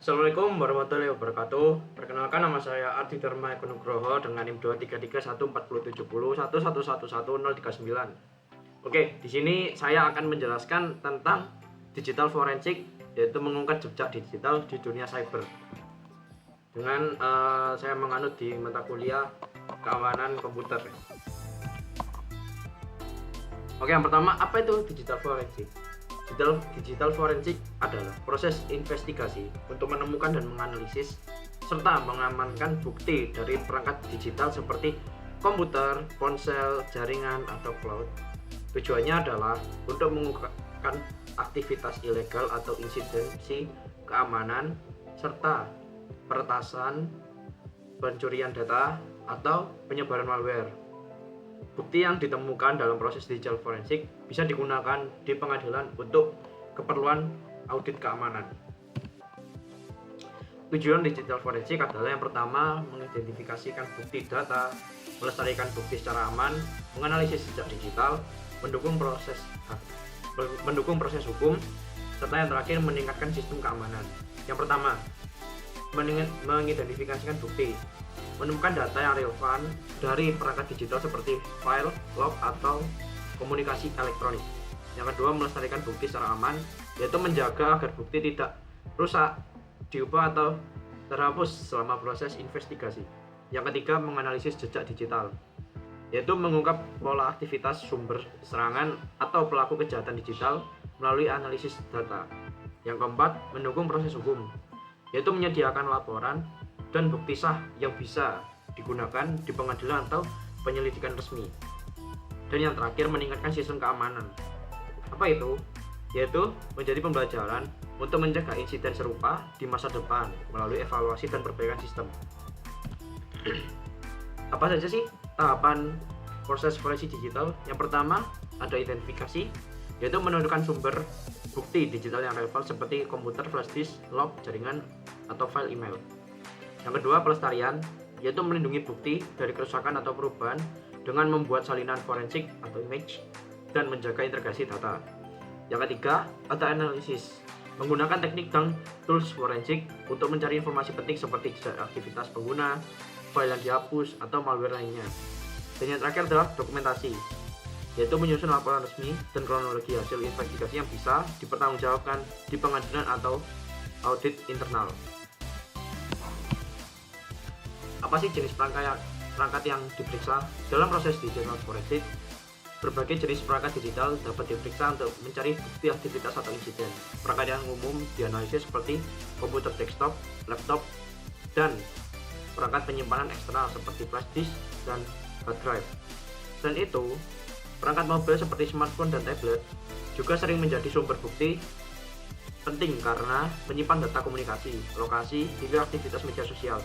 Assalamualaikum warahmatullahi wabarakatuh. Perkenalkan, nama saya Ardi Dharma Eko Nugroho dengan NIM 233140701111139. Oke, di sini saya akan menjelaskan tentang digital forensik, yaitu mengungkap jejak digital di dunia cyber. Dengan saya menganut di mata kuliah keamanan komputer. Oke, yang pertama, apa itu digital forensik? Digital forensik adalah proses investigasi untuk menemukan dan menganalisis serta mengamankan bukti dari perangkat digital seperti komputer, ponsel, jaringan, atau cloud. Tujuannya adalah untuk mengungkapkan aktivitas ilegal atau insidensi keamanan serta peretasan, pencurian data, atau penyebaran malware. Bukti yang ditemukan dalam proses digital forensik bisa digunakan di pengadilan untuk keperluan audit keamanan. Tujuan digital forensik adalah yang pertama, mengidentifikasikan bukti data, melestarikan bukti secara aman, menganalisis jejak digital, mendukung proses hukum, serta yang terakhir meningkatkan sistem keamanan. Yang pertama, mengidentifikasikan bukti, menemukan data yang relevan dari perangkat digital seperti file, log, atau komunikasi elektronik. Yang kedua, melestarikan bukti secara aman, yaitu menjaga agar bukti tidak rusak, diubah, atau terhapus selama proses investigasi. Yang ketiga, menganalisis jejak digital, yaitu mengungkap pola aktivitas sumber serangan atau pelaku kejahatan digital melalui analisis data. Yang keempat, mendukung proses hukum, yaitu menyediakan laporan dan bukti sah yang bisa digunakan di pengadilan atau penyelidikan resmi. Dan yang terakhir, meningkatkan sistem keamanan. Apa itu? Yaitu menjadi pembelajaran untuk mencegah insiden serupa di masa depan melalui evaluasi dan perbaikan sistem. Apa saja sih tahapan proses forensik digital? Yang pertama, ada identifikasi, yaitu menentukan sumber bukti digital yang relevan seperti komputer, flash disk, log, jaringan, atau file email. Yang kedua, pelestarian, yaitu melindungi bukti dari kerusakan atau perubahan dengan membuat salinan forensik atau image dan menjaga integrasi data. Yang ketiga, ada analisis, menggunakan teknik dan tools forensik untuk mencari informasi penting seperti aktivitas pengguna, file yang dihapus, atau malware lainnya. Dan yang terakhir adalah dokumentasi, yaitu menyusun laporan resmi dan kronologi hasil investigasi yang bisa dipertanggungjawabkan di pengadilan atau audit internal. Apa sih jenis perangkat yang diperiksa dalam proses digital forensik? Berbagai jenis perangkat digital dapat diperiksa untuk mencari bukti aktivitas atau insiden. Perangkat yang umum dianalisis seperti komputer desktop, laptop, dan perangkat penyimpanan eksternal seperti flash disk dan hard drive. Selain itu, perangkat mobile seperti smartphone dan tablet juga sering menjadi sumber bukti penting karena menyimpan data komunikasi, lokasi, hingga aktivitas media sosial.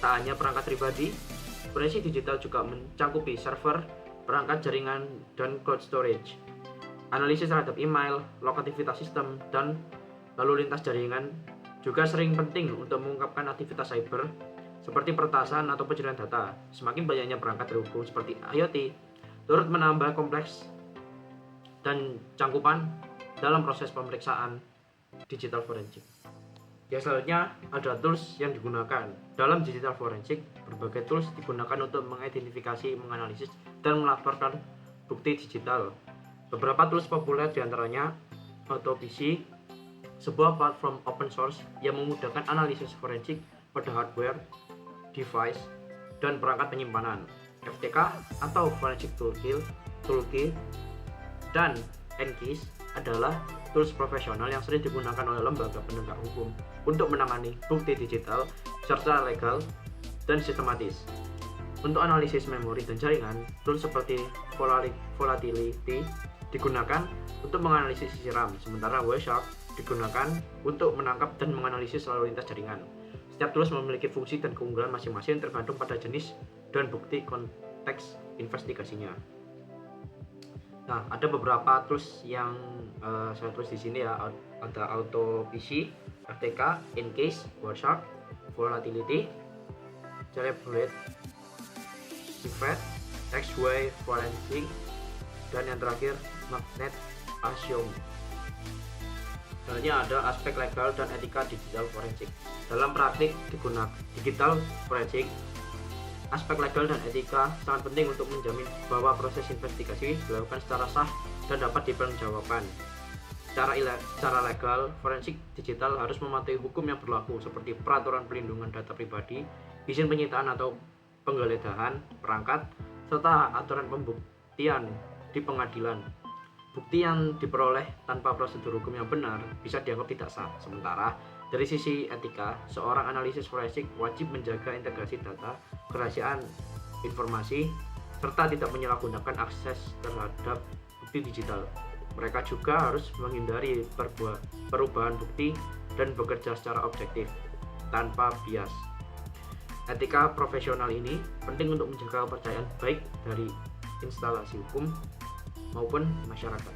Tak hanya perangkat pribadi, forensik digital juga mencakupi server, perangkat jaringan, dan cloud storage. Analisis terhadap email, log aktivitas sistem, dan lalu lintas jaringan juga sering penting untuk mengungkapkan aktivitas cyber seperti peretasan atau pencurian data. Semakin banyaknya perangkat terhubung seperti IoT turut menambah kompleks dan cangkupan dalam proses pemeriksaan digital forensik. Ya, selanjutnya ada tools yang digunakan. Dalam digital forensik, berbagai tools digunakan untuk mengidentifikasi, menganalisis, dan melaporkan bukti digital. Beberapa tools populer diantaranya AutoPC, sebuah platform open source yang memudahkan analisis forensik pada hardware, device, dan perangkat penyimpanan. FTK atau Forensic Toolkit dan NKIS adalah tools profesional yang sering digunakan oleh lembaga penegak hukum untuk menangani bukti digital secara legal dan sistematis. Untuk analisis memori dan jaringan, tools seperti Volatility digunakan untuk menganalisis sisi RAM, sementara Wireshark digunakan untuk menangkap dan menganalisis lalu lintas jaringan. Setiap tools memiliki fungsi dan keunggulan masing-masing tergantung pada jenis dan bukti konteks investigasinya. Nah, ada beberapa tools yang saya tulis di sini ya. Ada AutoPC, FTK, NKIS, Wireshark, Volatility, Celebrate, Cifred, XY Forensic, dan yang terakhir Magnet Asium. Selanjutnya ada aspek legal dan etika digital forensik. Dalam praktik digunakan digital forensik, aspek legal dan etika sangat penting untuk menjamin bahwa proses investigasi dilakukan secara sah dan dapat dipertanggungjawabkan. Secara legal, forensik digital harus mematuhi hukum yang berlaku seperti peraturan pelindungan data pribadi, izin penyitaan atau penggeledahan perangkat, serta aturan pembuktian di pengadilan. Bukti yang diperoleh tanpa prosedur hukum yang benar bisa dianggap tidak sah. Sementara dari sisi etika, seorang analisis forensik wajib menjaga integrasi data, kerahasiaan informasi, serta tidak menyalahgunakan akses terhadap bukti digital. Mereka juga harus menghindari perubahan bukti dan bekerja secara objektif, tanpa bias. Etika profesional ini penting untuk menjaga kepercayaan baik dari instalasi hukum maupun masyarakat.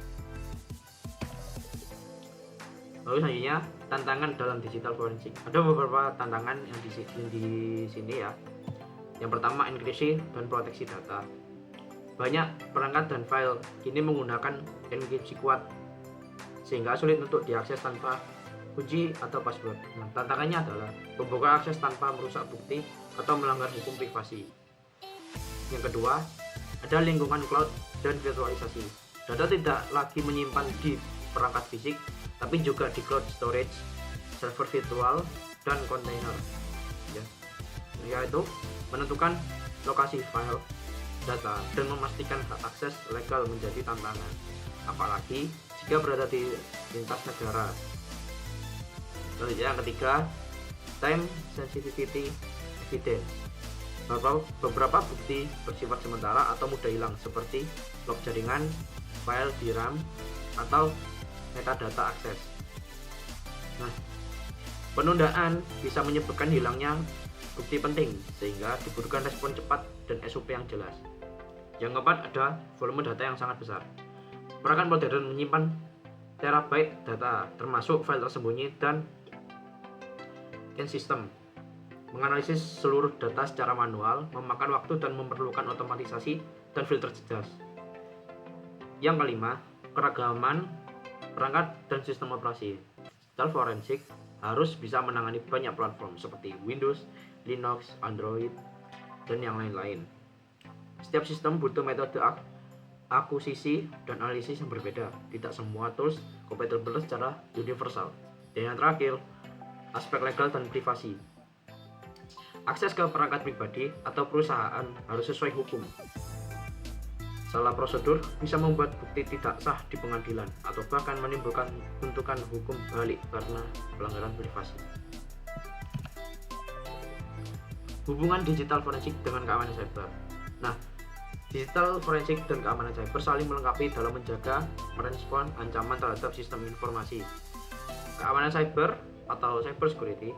Lalu selanjutnya, tantangan dalam digital forensik. Ada beberapa tantangan yang di sini ya. Yang pertama, enkripsi dan proteksi data. Banyak perangkat dan file kini menggunakan enkripsi kuat sehingga sulit untuk diakses tanpa kunci atau password. Nah, tantangannya adalah membuka akses tanpa merusak bukti atau melanggar hukum privasi. Yang kedua, ada lingkungan cloud dan virtualisasi. Data tidak lagi menyimpan di perangkat fisik, tapi juga di cloud storage, server virtual, dan kontainer. Yaitu menentukan lokasi file data dan memastikan hak akses legal menjadi tantangan, apalagi jika berada di lintas negara. Lalu yang ketiga, time sensitivity evidence. Beberapa bukti bersifat sementara atau mudah hilang seperti log jaringan, file di RAM, atau metadata akses. Nah, penundaan bisa menyebabkan hilangnya bukti penting sehingga dibutuhkan respon cepat dan SOP yang jelas. Yang keempat, ada volume data yang sangat besar. Perangkat modern menyimpan terabyte data termasuk file tersembunyi dan sistem. Menganalisis seluruh data secara manual memakan waktu dan memerlukan otomatisasi dan filter cerdas. Yang kelima, keragaman perangkat dan sistem operasi. Digital forensik harus bisa menangani banyak platform seperti Windows, Linux, Android, dan yang lain-lain. Setiap sistem butuh metode akuisisi dan analisis yang berbeda. Tidak semua tools kompatibel secara universal. Dan yang terakhir, aspek legal dan privasi. Akses ke perangkat pribadi atau perusahaan harus sesuai hukum. Salah prosedur bisa membuat bukti tidak sah di pengadilan atau bahkan menimbulkan tuntutan hukum balik karena pelanggaran privasi. Hubungan digital forensik dengan keamanan cyber. Nah, digital forensik dan keamanan cyber saling melengkapi dalam menjaga merespon ancaman terhadap sistem informasi. Keamanan cyber atau cyber security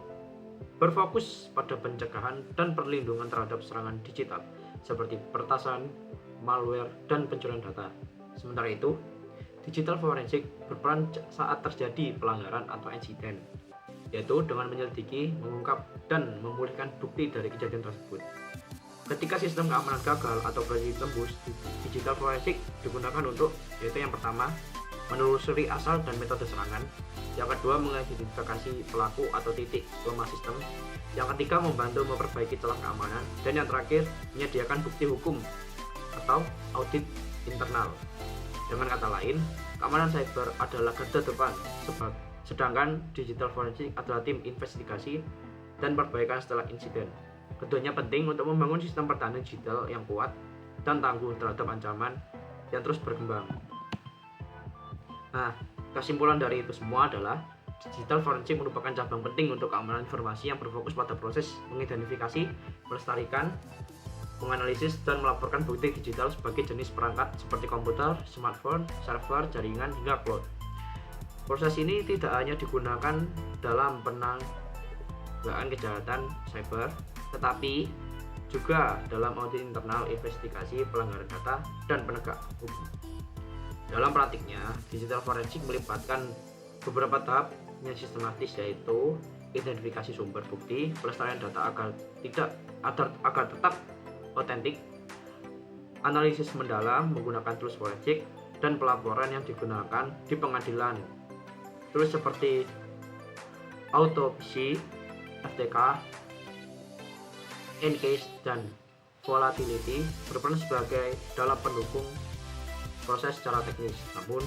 berfokus pada pencegahan dan perlindungan terhadap serangan digital seperti peretasan, malware, dan pencurian data. Sementara itu, digital forensik berperan saat terjadi pelanggaran atau insiden, yaitu dengan menyelidiki, mengungkap, dan memulihkan bukti dari kejadian tersebut. Ketika sistem keamanan gagal atau berhasil tembus, digital forensik digunakan untuk, yaitu yang pertama, menelusuri asal dan metode serangan, yang kedua, mengidentifikasi pelaku atau titik lemah sistem, yang ketiga, membantu memperbaiki celah keamanan, dan yang terakhir, menyediakan bukti hukum atau audit internal. Dengan kata lain, keamanan cyber adalah garda depan, sedangkan digital forensik adalah tim investigasi dan perbaikan setelah insiden. Keduanya penting untuk membangun sistem pertahanan digital yang kuat dan tangguh terhadap ancaman yang terus berkembang. Nah, kesimpulan dari itu semua adalah digital forensik merupakan cabang penting untuk keamanan informasi yang berfokus pada proses mengidentifikasi, melestarikan, menganalisis, dan melaporkan bukti digital sebagai jenis perangkat seperti komputer, smartphone, server, jaringan, hingga cloud. Proses ini tidak hanya digunakan dalam penanggulangan kejahatan cyber, tetapi juga dalam audit internal, investigasi pelanggaran data, dan penegak hukum. Dalam praktiknya, digital forensik melibatkan beberapa tahap yang sistematis, yaitu identifikasi sumber bukti, pelestarian data agar tetap otentik, analisis mendalam menggunakan tools forensik, dan pelaporan yang digunakan di pengadilan. tools seperti Autopsy, FTK, Encase, dan Volatility berperan sebagai dalam pendukung proses secara teknis. Namun,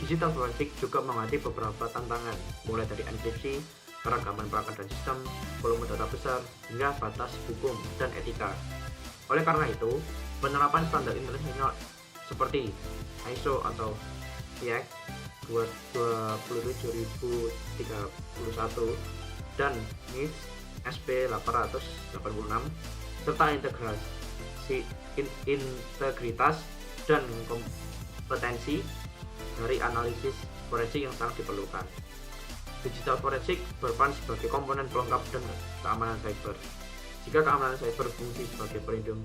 digital forensik juga menghadapi beberapa tantangan, mulai dari enkripsi, keragaman perangkat dan sistem, volume data besar, hingga batas hukum dan etika. Oleh karena itu, penerapan standar internasional seperti ISO atau IEC 27031 dan NIST SP 886 serta integritas dan kompetensi dari analisis forensik yang sangat diperlukan. Digital forensik berperan sebagai komponen pelengkap dan keamanan cyber. Jika keamanan cyber berfungsi sebagai pelindung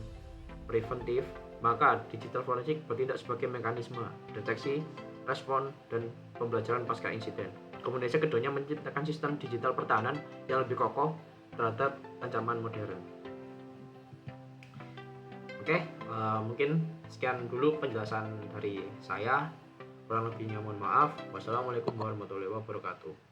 preventif, maka digital forensik bertindak sebagai mekanisme deteksi, respon, dan pembelajaran pasca insiden. Kombinasi keduanya menciptakan sistem digital pertahanan yang lebih kokoh terhadap ancaman modern. Oke, mungkin sekian dulu penjelasan dari saya. Kurang lebihnya mohon maaf. Wassalamualaikum warahmatullahi wabarakatuh.